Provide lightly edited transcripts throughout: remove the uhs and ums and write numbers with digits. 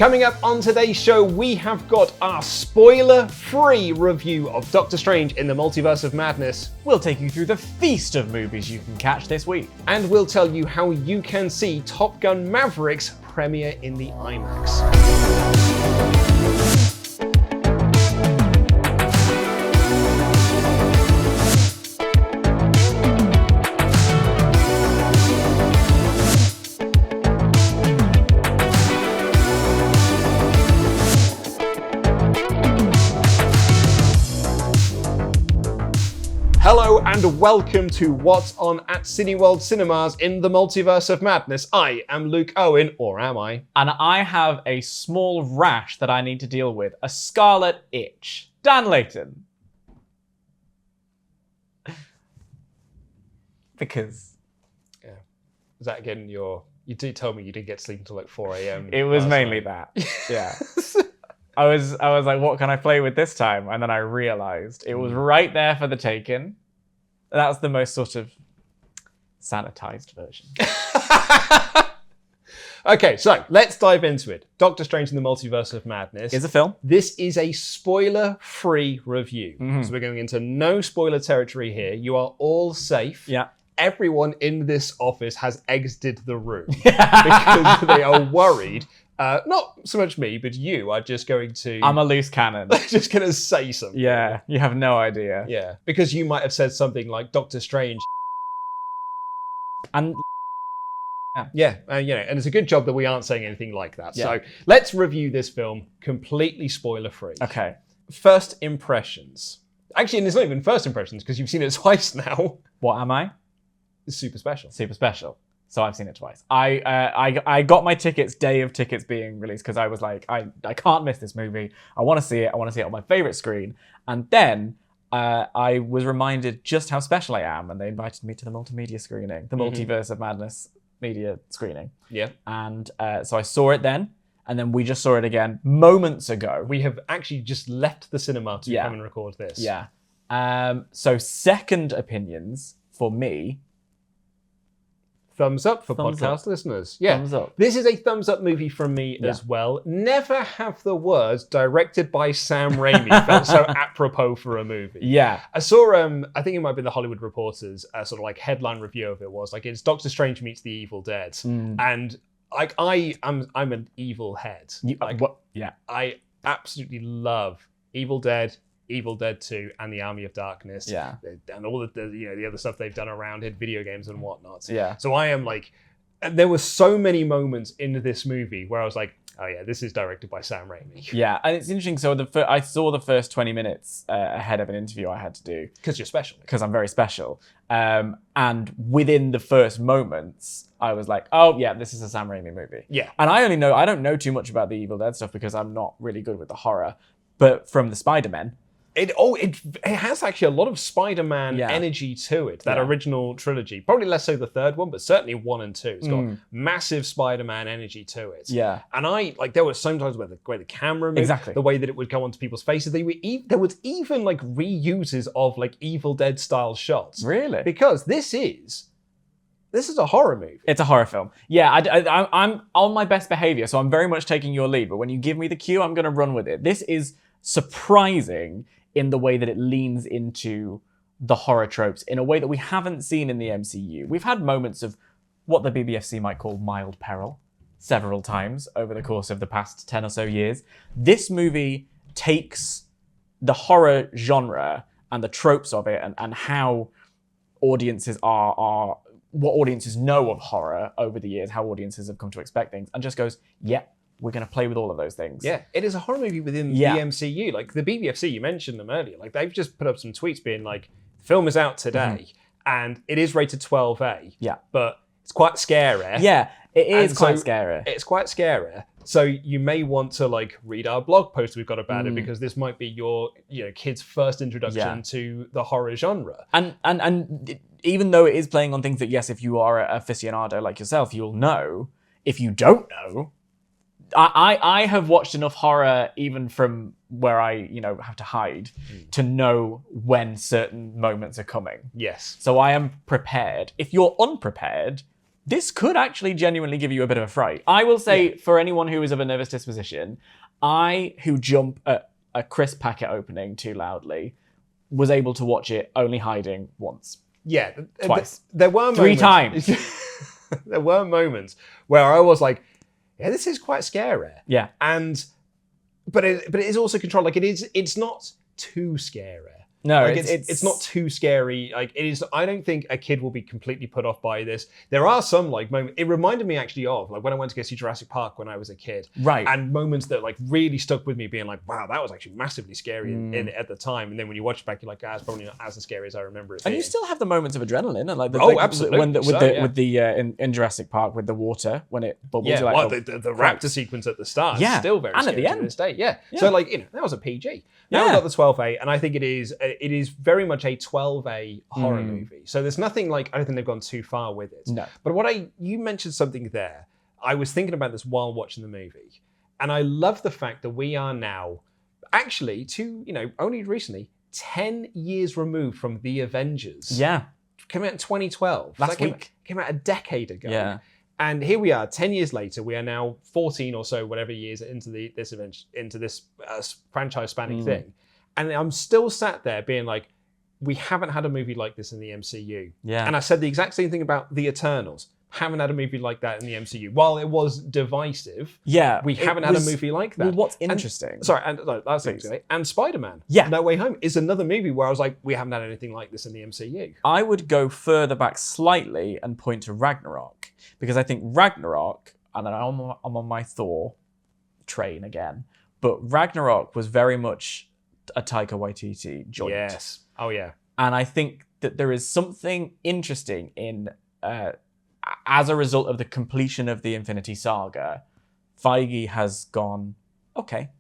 Coming up on today's show, we have got our spoiler-free review of Doctor Strange in the Multiverse of Madness. We'll take you through the feast of movies you can catch this week. And we'll tell you how you can see Top Gun Maverick's premiere in the IMAX. Hello and welcome to What's On at Cineworld Cinemas in the Multiverse of Madness. I am Luke Owen, or am I? And I have a small rash that I need to deal with, a scarlet itch. Dan Layton. Because... Yeah. Is that again you did tell me you didn't get to sleep until like 4 a.m. It was mainly that, yeah. I was like, what can I play with this time? And then I realized it was right there for the taking. That was the most sort of sanitized version. Okay, so let's dive into it. Doctor Strange in the Multiverse of Madness Is a film. This is a spoiler-free review. So we're going into no spoiler territory here. You are all safe. Yeah. Everyone in this office has exited the room because they are worried. Not so much me, but you are just going to... I'm a loose cannon. just going to say something. Yeah, you have no idea. Yeah, because you might have said something like Doctor Strange. And... Yeah, and it's a good job that we aren't saying anything like that. Yeah. So let's review this film completely spoiler-free. Okay. First impressions. Actually, and it's not even first impressions because you've seen it twice now. What am I? It's super special. Super special. So I've seen it twice. I got my tickets day of tickets being released because I was like, I can't miss this movie. I want to see it. I want to see it on my favorite screen. And then I was reminded just how special I am, and they invited me to the multimedia screening, the Multiverse of Madness media screening. Yeah. And so I saw it then, and then we just saw it again moments ago. We have actually just left the cinema to come and record this. Yeah. So second opinions for me. Thumbs up for podcast listeners. Yeah. Thumbs up. This is a thumbs up movie from me as well. Never have the words directed by Sam Raimi felt so apropos for a movie. Yeah. I saw, I think it might have been the Hollywood Reporter's sort of like headline review of it was like, it's Doctor Strange meets the Evil Dead. And like, I'm an evil head. What? Yeah. I absolutely love Evil Dead 2, and the Army of Darkness, and all the other stuff they've done around it, video games and whatnot. Yeah. So I am like, there were so many moments in this movie where I was like, oh yeah, this is directed by Sam Raimi. Yeah, and it's interesting. So I saw the first 20 minutes ahead of an interview I had to do. Because you're special. Because I'm very special. And within the first moments, I was like, oh yeah, this is a Sam Raimi movie. Yeah. And I don't know too much about the Evil Dead stuff because I'm not really good with the horror. But from the Spider-Man, It has actually a lot of Spider-Man energy to it, that original trilogy. Probably less so the third one, but certainly 1 and 2. It's got massive Spider-Man energy to it. Yeah. And there were sometimes where the camera moved, the way that it would go onto people's faces. There was even like reuses of like Evil Dead style shots. Really? Because this is a horror movie. It's a horror film. Yeah, I'm on my best behavior, so I'm very much taking your lead. But when you give me the cue, I'm going to run with it. This is surprising in the way that it leans into the horror tropes in a way that we haven't seen in the MCU. We've had moments of what the BBFC might call mild peril several times over the course of the past 10 or so years. This movie takes the horror genre and the tropes of it and how audiences are what audiences know of horror over the years, how audiences have come to expect things, and just goes, we're going to play with all of those things. Yeah, it is a horror movie within the MCU. Like the BBFC, you mentioned them earlier. Like they've just put up some tweets being like, the film is out today and it is rated 12A. Yeah. But it's quite scary. Yeah, it is quite scary. It's quite scary. So you may want to like read our blog post we've got about it because this might be your kid's first introduction to the horror genre. And even though it is playing on things that, yes, if you are an aficionado like yourself, you'll know. If you don't know, I have watched enough horror, even from where I, have to hide, to know when certain moments are coming. Yes. So I am prepared. If you're unprepared, this could actually genuinely give you a bit of a fright. I will say, for anyone who is of a nervous disposition, who jump at a crisp packet opening too loudly, was able to watch it only hiding once. Yeah. Twice. There were Three moments. times. There were moments where I was like, yeah, this is quite scary. Yeah. But it is also controlled. Like it's not too scary. No, like it's not too scary. Like it is. I don't think a kid will be completely put off by this. There are some like moments. It reminded me actually of like when I went to go see Jurassic Park when I was a kid. Right. And moments that like really stuck with me, being like, wow, that was actually massively scary at the time. And then when you watch it back, you're like, it's probably not as scary as I remember it. And you still have the moments of adrenaline, and like absolutely. In Jurassic Park with the water when it bubbles. Yeah. Like, the raptor sequence at the start. Is still very and scary at the end to this day. Yeah. So like that was a PG. Now we've got the 12A, and I think it is very much a 12A horror movie. So there's nothing like, I don't think they've gone too far with it. No. But you mentioned something there. I was thinking about this while watching the movie. And I love the fact that we are now actually only recently 10 years removed from The Avengers. Yeah. Came out in 2012. Last week. Came out a decade ago. Yeah. And here we are, 10 years later. We are now 14 or so, whatever years into this franchise spanning thing. And I'm still sat there being like, we haven't had a movie like this in the MCU. Yeah. And I said the exact same thing about The Eternals. Haven't had a movie like that in the MCU. While it was divisive, we haven't had a movie like that. Well, what's interesting... And Spider-Man, No Way Home, is another movie where I was like, we haven't had anything like this in the MCU. I would go further back slightly and point to Ragnarok, because I think Ragnarok, and I'm on my Thor train again, but Ragnarok was very much a Taika Waititi joint. Yes. Oh, yeah. And I think that there is something interesting in... as a result of the completion of the Infinity Saga, Feige has gone, okay,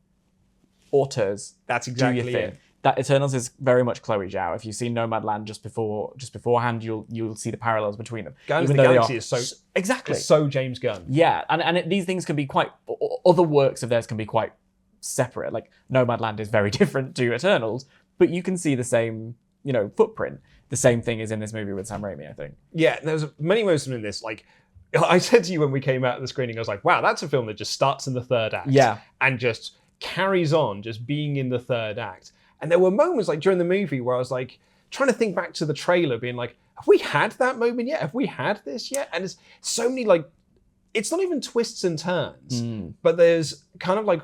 auteurs, that's exactly do your thing. it. That Eternals is very much Chloe Zhao. If you've seen Nomadland just beforehand, you'll see the parallels between them. Guardians of the Galaxy is so exactly so James Gunn. Yeah, and these things can be quite, other works of theirs can be quite separate. Like Nomadland is very different to Eternals, but you can see the same footprint. The same thing is in this movie with Sam Raimi, I think. Yeah, there's many moments in this. Like, I said to you when we came out of the screening, I was like, wow, that's a film that just starts in the third act. Yeah. And just carries on, just being in the third act. And there were moments, like, during the movie where I was, like, trying to think back to the trailer, being like, have we had that moment yet? Have we had this yet? And there's so many, like, it's not even twists and turns, but there's kind of like,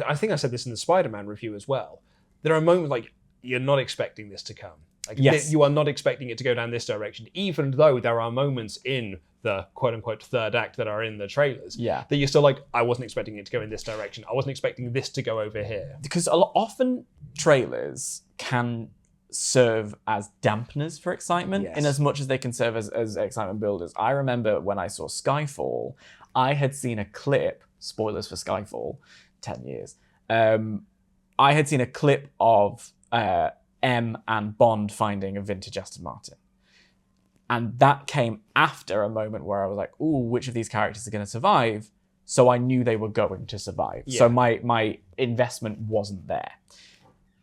I think I said this in the Spider-Man review as well. There are moments, like, you're not expecting this to come. Like, you are not expecting it to go down this direction, even though there are moments in the quote-unquote third act that are in the trailers that you're still like, I wasn't expecting it to go in this direction. I wasn't expecting this to go over here. Because often trailers can serve as dampeners for excitement in as much as they can serve as excitement builders. I remember when I saw Skyfall, I had seen a clip, spoilers for Skyfall, 10 years. I had seen a clip of... M and Bond finding a vintage Aston Martin. And that came after a moment where I was like, ooh, which of these characters are going to survive? So I knew they were going to survive. Yeah. So my investment wasn't there.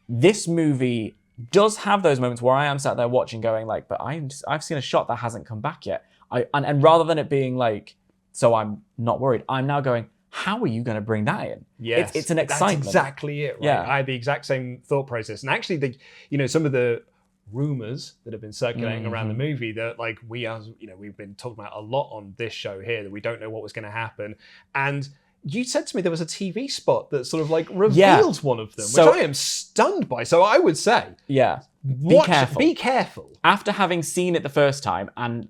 This movie does have those moments where I am sat there watching going like, but I've seen a shot that hasn't come back yet. And rather than it being like, so I'm not worried, I'm now going, how are you going to bring that in? Yes, it's an excitement. That's exactly it. Right? Yeah, I had the exact same thought process, and actually, some of the rumors that have been circulating around the movie that like we've been talking about a lot on this show here that we don't know what was going to happen, and you said to me there was a TV spot that sort of like revealed one of them, which I am stunned by. So I would say, be careful. After having seen it the first time and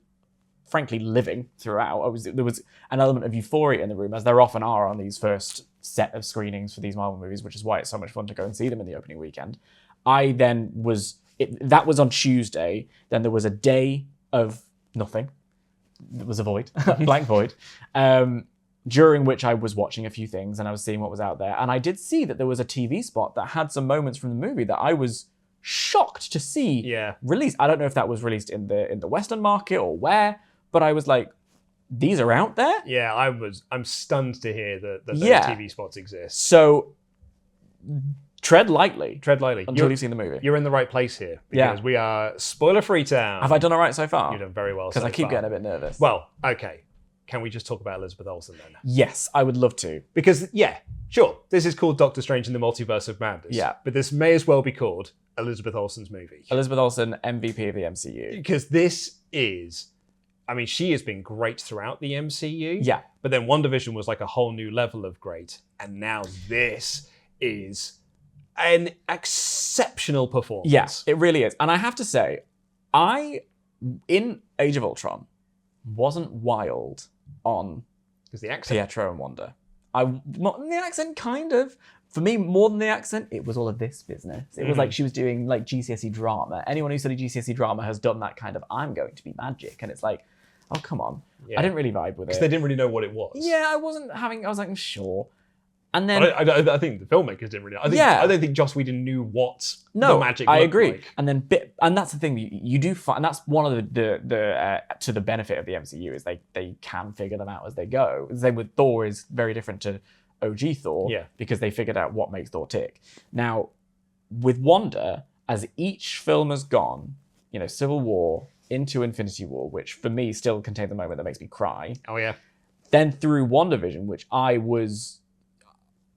frankly living throughout, there was an element of euphoria in the room, as there often are on these first set of screenings for these Marvel movies, which is why it's so much fun to go and see them in the opening weekend. That was on Tuesday. Then there was a day of nothing. It was a void, blank void, during which I was watching a few things and I was seeing what was out there. And I did see that there was a TV spot that had some moments from the movie that I was shocked to see released. I don't know if that was released in the Western market or where, but I was like, these are out there? Yeah, I'm stunned to hear that those TV spots exist. So tread lightly. Until you've seen the movie. You're in the right place here, because we are spoiler-free town. Have I done all right so far? You've done very well because I keep getting a bit nervous. Well, okay. can we just talk about Elizabeth Olsen then? Yes, I would love to. Because, yeah, sure, this is called Doctor Strange in the Multiverse of Madness. Yeah. But this may as well be called Elizabeth Olsen's movie. Elizabeth Olsen, MVP of the MCU. Because this is... I mean, she has been great throughout the MCU. Yeah. But then WandaVision was like a whole new level of great. And now this is an exceptional performance. Yes, it really is. And I have to say, in Age of Ultron, wasn't wild on Because the accent. Pietro and Wanda. The accent, kind of. For me, more than the accent, it was all of this business. It was like she was doing like GCSE drama. Anyone who studied GCSE drama has done that kind of, I'm going to be magic. And it's like, oh, come on. Yeah. I didn't really vibe with it. Because they didn't really know what it was. Yeah, I was like, sure. And then... I think the filmmakers didn't really know. I don't think Joss Whedon knew what the magic looked I agree. like. And then, and that's the thing, you do find, and that's one of the to the benefit of the MCU, is they can figure them out as they go. The same with Thor is very different to OG Thor, because they figured out what makes Thor tick. Now, with Wanda, as each film has gone, Civil War into Infinity War, which for me still contains a moment that makes me cry. Oh, yeah. Then through WandaVision, which I was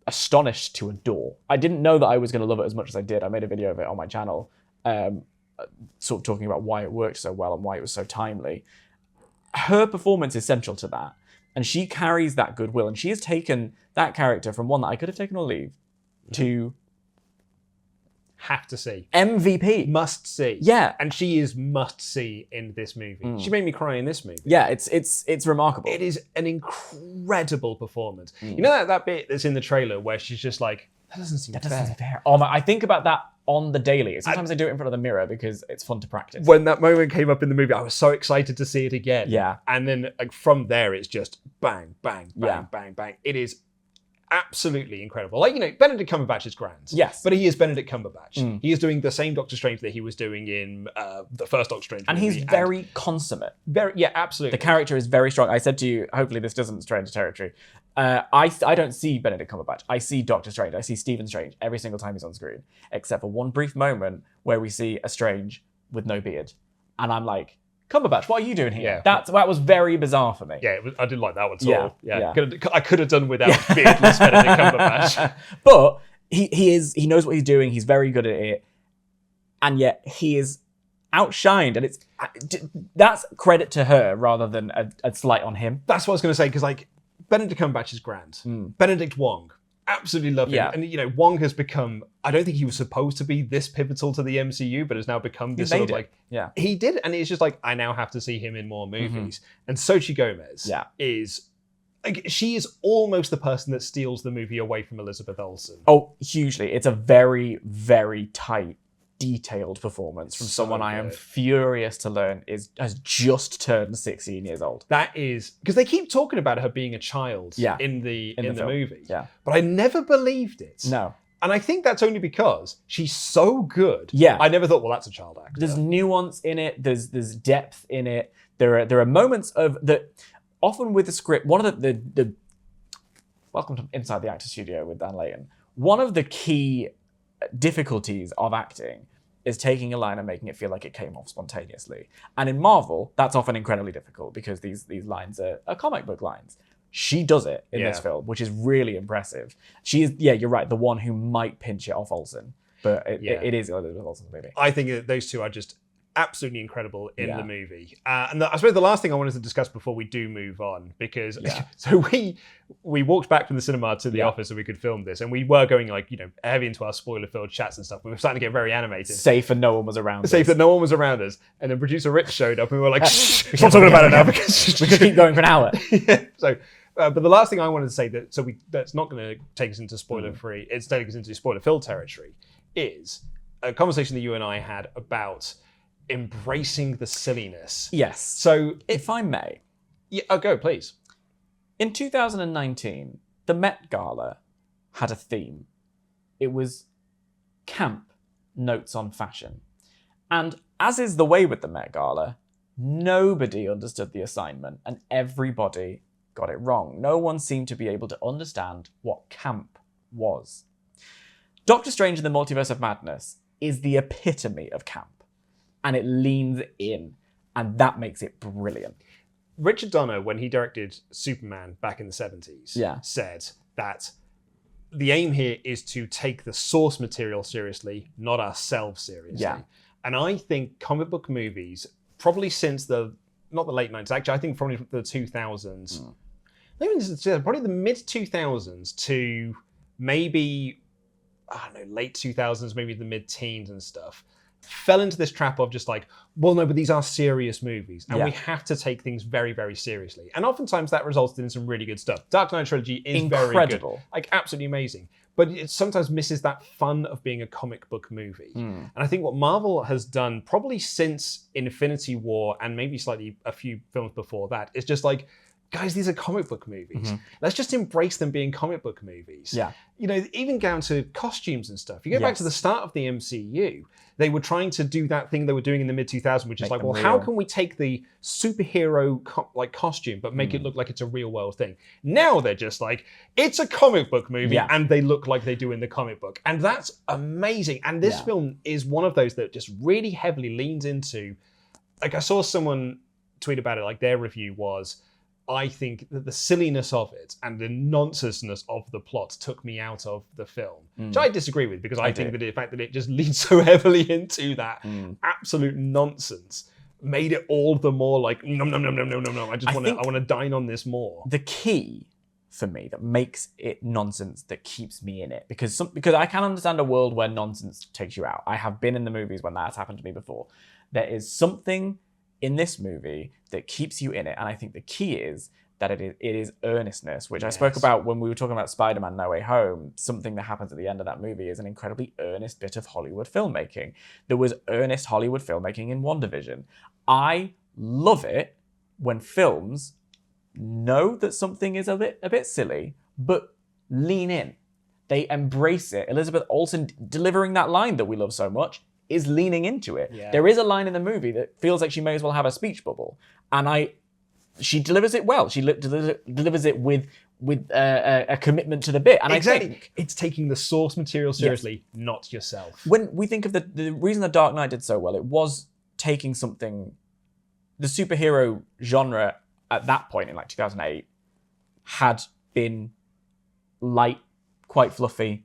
astonished to adore. I didn't know that I was going to love it as much as I did. I made a video of it on my channel, sort of talking about why it worked so well and why it was so timely. Her performance is central to that. And she carries that goodwill. And she has taken that character from one that I could have taken or leave to... Have to see. MVP. Must see. Yeah. And she is must see in this movie. She made me cry in this movie. Yeah, it's remarkable. It is an incredible performance. You know that bit that's in the trailer where she's just like, that doesn't seem fair. Oh my, I think about that on the daily. Sometimes I do it in front of the mirror because it's fun to practice. When that moment came up in the movie, I was so excited to see it again. Yeah. And then from there, it's just bang, bang, bang, bang, bang. It is absolutely incredible. Like, Benedict Cumberbatch is grand. Yes. But he is Benedict Cumberbatch. He is doing the same Doctor Strange that he was doing in the first Doctor Strange movie. And he's very consummate. Yeah, absolutely. The character is very strong. I said to you, hopefully this doesn't stray into territory. I don't see Benedict Cumberbatch. I see Doctor Strange. I see Stephen Strange every single time he's on screen, except for one brief moment where we see a Strange with no beard. And I'm like, Cumberbatch, what are you doing here? Yeah. That was very bizarre for me. Yeah, I didn't like that one at all. Yeah. I could have done without beardless Benedict Cumberbatch. But he knows what he's doing. He's very good at it. And yet he is outshined. And that's credit to her rather than a slight on him. That's what I was going to say, because Benedict Cumberbatch is grand. Benedict Wong, absolutely love him. Yeah. And Wong has become, I don't think he was supposed to be this pivotal to the MCU, but has now become this sort of like, he did. And it's just like, I now have to see him in more movies. And Xochitl Gomez is, she is almost the person that steals the movie away from Elizabeth Olsen. Oh, hugely. It's a very, very tight, detailed performance from someone I am furious to learn has just turned 16 years old. That is because they keep talking about her being a child in the movie. Yeah. But I never believed it. No. And I think that's only because she's so good. Yeah. I never thought, well, that's a child actor. There's nuance in it. There's depth in it. There are moments of that. Often with the script, one of the welcome to Inside the Actor Studio with Dan Layton. One of the key difficulties of acting is taking a line and making it feel like it came off spontaneously. And in Marvel, that's often incredibly difficult because these lines are comic book lines. She does it in this film, which is really impressive. She is, you're right, the one who might pinch it off Olsen, but it is Elizabeth Olsen's movie. I think that those two are just absolutely incredible in the movie. And I suppose the last thing I wanted to discuss before we do move on, because so we walked back from the cinema to the office so we could film this, and we were going heavy into our spoiler-filled chats and stuff. We were starting to get very animated. Safe and no one was around us. Safe that no one was around us. And then producer Rich showed up and we were like, shh, stop talking about it now because we could keep going for an hour. So but the last thing I wanted to say that's not going to take us into spoiler-free, it's taking us into spoiler-filled territory, is a conversation that you and I had about embracing the silliness. Yes. So if I may. Yeah, go, please. In 2019, the Met Gala had a theme. It was camp notes on fashion. And as is the way with the Met Gala, nobody understood the assignment and everybody got it wrong. No one seemed to be able to understand what camp was. Doctor Strange in the Multiverse of Madness is the epitome of camp. And it leans in, and that makes it brilliant. Richard Donner, when he directed Superman back in the 70s, Yeah. said that the aim here is to take the source material seriously, not ourselves seriously. Yeah. And I think comic book movies, probably since not the late 90s, actually, I think probably the 2000s, probably the mid 2000s to maybe, I don't know, late 2000s, maybe the mid teens and stuff, fell into this trap of just like, well, no, but these are serious movies and we have to take things very, very seriously. And oftentimes that results in some really good stuff. Dark Knight trilogy is very good. Like, absolutely amazing. But it sometimes misses that fun of being a comic book movie. And I think what Marvel has done probably since Infinity War and maybe slightly a few films before that is just like, guys, these are comic book movies. Let's just embrace them being comic book movies. Yeah. You know, even down to costumes and stuff. You go back to the start of the MCU, they were trying to do that thing they were doing in the mid-2000s, which is like, well, how can we take the superhero costume, but make it look like it's a real world thing? Now they're just like, it's a comic book movie, and they look like they do in the comic book. And that's amazing. And this film is one of those that just really heavily leans into, like I saw someone tweet about it, like their review was, I think that the silliness of it and the nonsenseness of the plot took me out of the film, which I disagree with, because I think that the fact that it just leads so heavily into that absolute nonsense made it all the more like, no. I want to dine on this more. The key for me that makes it nonsense that keeps me in it, because I can understand a world where nonsense takes you out. I have been in the movies when that's happened to me before. There is something in this movie that keeps you in it, and I think the key is that it is earnestness, which I spoke about when we were talking about Spider-Man No Way Home. Something that happens at the end of that movie is an incredibly earnest bit of Hollywood filmmaking. There was earnest Hollywood filmmaking in WandaVision. I love it when films know that something is a bit silly, but lean in. They embrace it. Elizabeth Olsen delivering that line that we love so much is leaning into it. Yeah. There is a line in the movie that feels like she may as well have a speech bubble, and she delivers it well. She delivers it with a commitment to the bit. And exactly. I think it's taking the source material seriously, not yourself. When we think of the reason The Dark Knight did so well, it was taking something, the superhero genre at that point in like 2008 had been light, quite fluffy,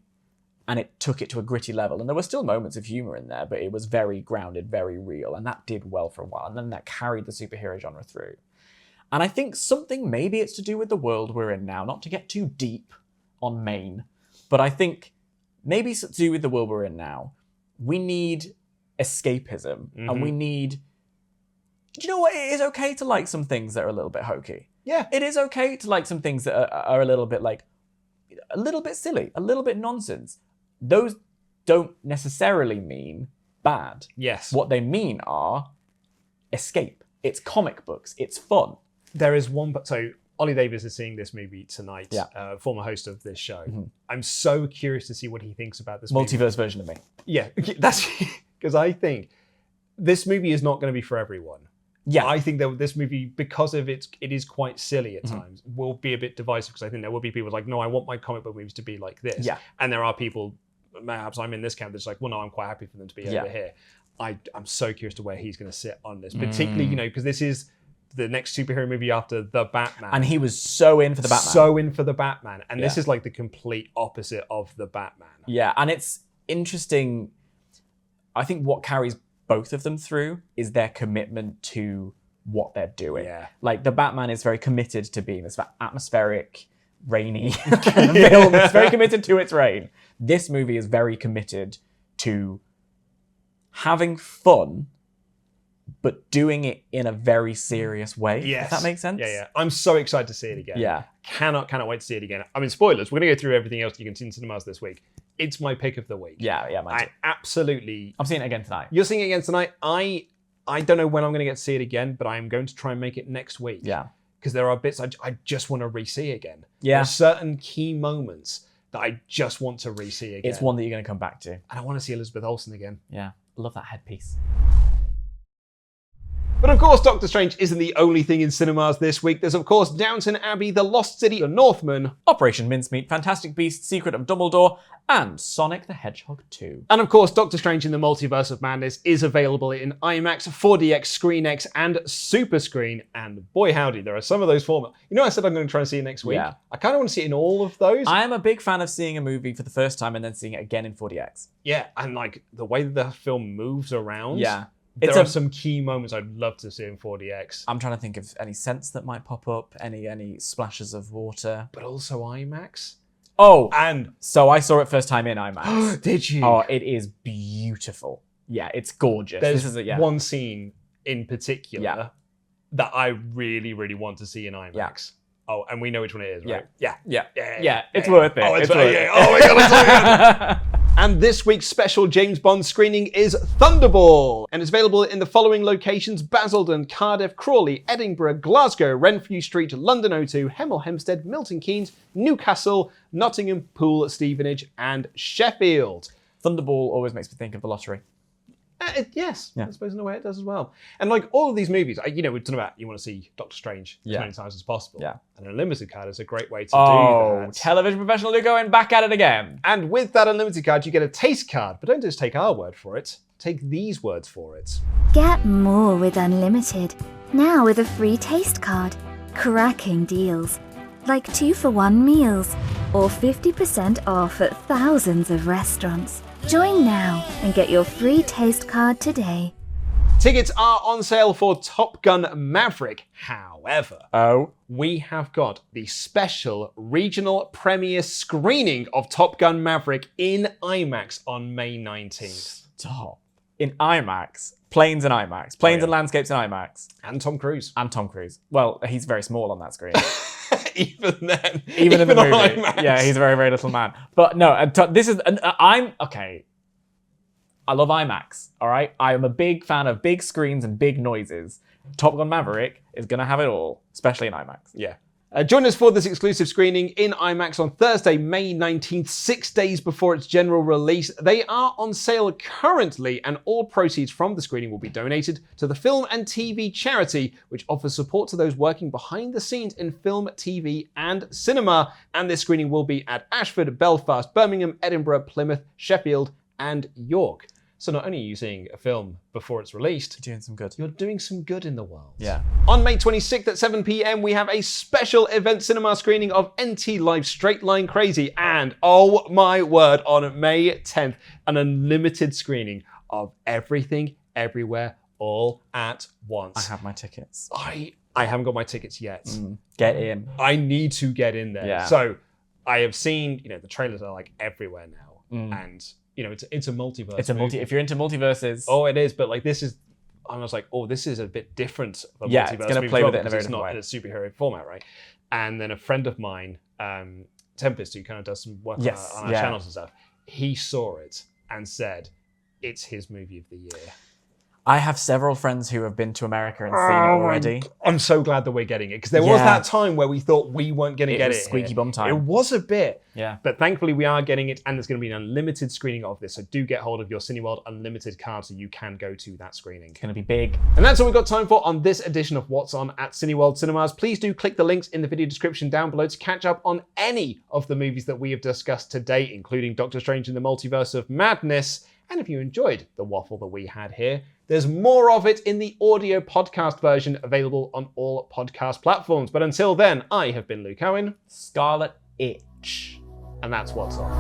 and it took it to a gritty level. And there were still moments of humor in there, but it was very grounded, very real. And that did well for a while. And then that carried the superhero genre through. And I think maybe it's to do with the world we're in now, not to get too deep on Maine, but I think maybe it's to do with the world we're in now. We need escapism, and we need, do you know what? It is okay to like some things that are a little bit hokey. Yeah. It is okay to like some things that are a little bit silly, a little bit nonsense. Those don't necessarily mean bad. Yes. What they mean are escape. It's comic books. It's fun. There is one, so Ollie Davis is seeing this movie tonight, former host of this show. I'm so curious to see what he thinks about this Multiverse movie. version of me. Yeah, that's because I think this movie is not going to be for everyone. Yeah, I think that this movie, because of it is quite silly at times, will be a bit divisive, because I think there will be people like, no, I want my comic book movies to be like this. Yeah. And there are people, perhaps I'm in this camp, that's like, well, no, I'm quite happy for them to be over here. I'm so curious to where he's going to sit on this, particularly, because this is the next superhero movie after The Batman. And he was so in for The Batman. So in for The Batman. And this is like the complete opposite of The Batman. Yeah, and it's interesting. I think what carries both of them through is their commitment to what they're doing. Yeah. Like, The Batman is very committed to being this atmospheric, rainy kind of film. It's very committed to its rain. This movie is very committed to having fun, but doing it in a very serious way. Yes. If that makes sense? Yeah. I'm so excited to see it again. Yeah. Cannot wait to see it again. I mean, spoilers. We're going to go through everything else you can see in cinemas this week. It's my pick of the week. Yeah, mine too. I'm seeing it again tonight. You're seeing it again tonight. I don't know when I'm going to get to see it again, but I am going to try and make it next week. Yeah. Because there are bits I just want to re-see again. Yeah. There are certain key moments that I just want to re-see again. It's one that you're going to come back to. And I want to see Elizabeth Olsen again. Yeah. I love that headpiece. But of course, Doctor Strange isn't the only thing in cinemas this week. There's of course Downton Abbey, The Lost City, The Northman, Operation Mincemeat, Fantastic Beasts, Secret of Dumbledore, and Sonic the Hedgehog 2. and of course Doctor Strange in the Multiverse of Madness is available in IMAX, 4DX, ScreenX, and Super Screen. And boy howdy, there are some of those formats. You know, I said I'm going to try and see it next week. Yeah. I kind of want to see it in all of those. I am a big fan of seeing a movie for the first time and then seeing it again in 4DX. Yeah, and like the way that the film moves around. Yeah. There are some key moments I'd love to see in 4DX. I'm trying to think of any scents that might pop up, any splashes of water. But also IMAX. Oh, And so I saw it first time in IMAX. did you? Oh, it is beautiful. Yeah, it's gorgeous. There's yeah. one scene in particular Yeah. that I really, really want to see in IMAX. Yeah. Oh, and we know which one it is, right? Yeah, it's worth it. Oh, it's worth it. yeah. Oh my god, it's so good. And this week's special James Bond screening is Thunderball, and it's available in the following locations: Basildon, Cardiff, Crawley, Edinburgh, Glasgow, Renfrew Street, London O2, Hemel Hempstead, Milton Keynes, Newcastle, Nottingham, Poole, Stevenage, and Sheffield. Thunderball always makes me think of the lottery. Yes, Yeah. I suppose in a way it does as well. And like all of these movies, we've talked about you want to see Doctor Strange as Yeah. many times as possible. Yeah. And an unlimited card is a great way to do Oh, that. television professional Luke Owen back at it again. And with that unlimited card, you get a taste card. But don't just take our word for it. Take these words for it. Get more with Unlimited. Now with a free taste card. Cracking deals. Like 2-for-1 meals. Or 50% off at thousands of restaurants. Join now and get your free taste card today. Tickets are on sale for Top Gun Maverick. However, Oh. we have got the special regional premiere screening of Top Gun Maverick in IMAX on May 19th. Stop. In IMAX. Planes in IMAX. Planes yeah. and landscapes in IMAX. And Tom Cruise. And Tom Cruise. Well, he's very small on that screen. Even then. Even in the on movie. IMAX. Yeah, he's a very, very little man. But no, this is... okay. I love IMAX, all right? I am a big fan of big screens and big noises. Top Gun Maverick is going to have it all, especially in IMAX. Yeah. Join us for this exclusive screening in IMAX on Thursday, May 19th, 6 days before its general release. They are on sale currently, and all proceeds from the screening will be donated to the Film and TV charity, which offers support to those working behind the scenes in film, TV, and cinema. And this screening will be at Ashford, Belfast, Birmingham, Edinburgh, Plymouth, Sheffield, and York. So not only are you seeing a film before it's released, Doing some good. you're doing some good in the world. Yeah. On May 26th at 7 p.m, we have a special event cinema screening of NT Live Straight Line Crazy. And oh my word, on May 10th, an unlimited screening of Everything, Everywhere, All at Once. I have my tickets. I haven't got my tickets yet. Get in. I need to get in there. Yeah. So I have seen, the trailers are like everywhere now. And, it's a multiverse. It's a movie. if you're into multiverses. Oh, it is, but like this is, I was like, oh, this is a bit different of a Yeah, multiverse it's gonna movie play as well, with it in a because very it's different not way. in a superhero format, right? And then a friend of mine, Tempest, who kind of does some work Yes, on our yeah. channels and stuff, he saw it and said, it's his movie of the year. I have several friends who have been to America and seen it already. I'm so glad that we're getting it, because there was Yeah. that time where we thought we weren't going to It get was it. squeaky here. bum time. It was a bit. Yeah. But thankfully we are getting it, and there's going to be an unlimited screening of this. So do get hold of your Cineworld Unlimited card so you can go to that screening. It's going to be big. And that's all we've got time for on this edition of What's On at Cineworld Cinemas. Please do click the links in the video description down below to catch up on any of the movies that we have discussed today, including Doctor Strange in the Multiverse of Madness. And if you enjoyed the waffle that we had here, there's more of it in the audio podcast version available on all podcast platforms. But until then, I have been Luke Owen, Scarlet Itch. and that's What's On.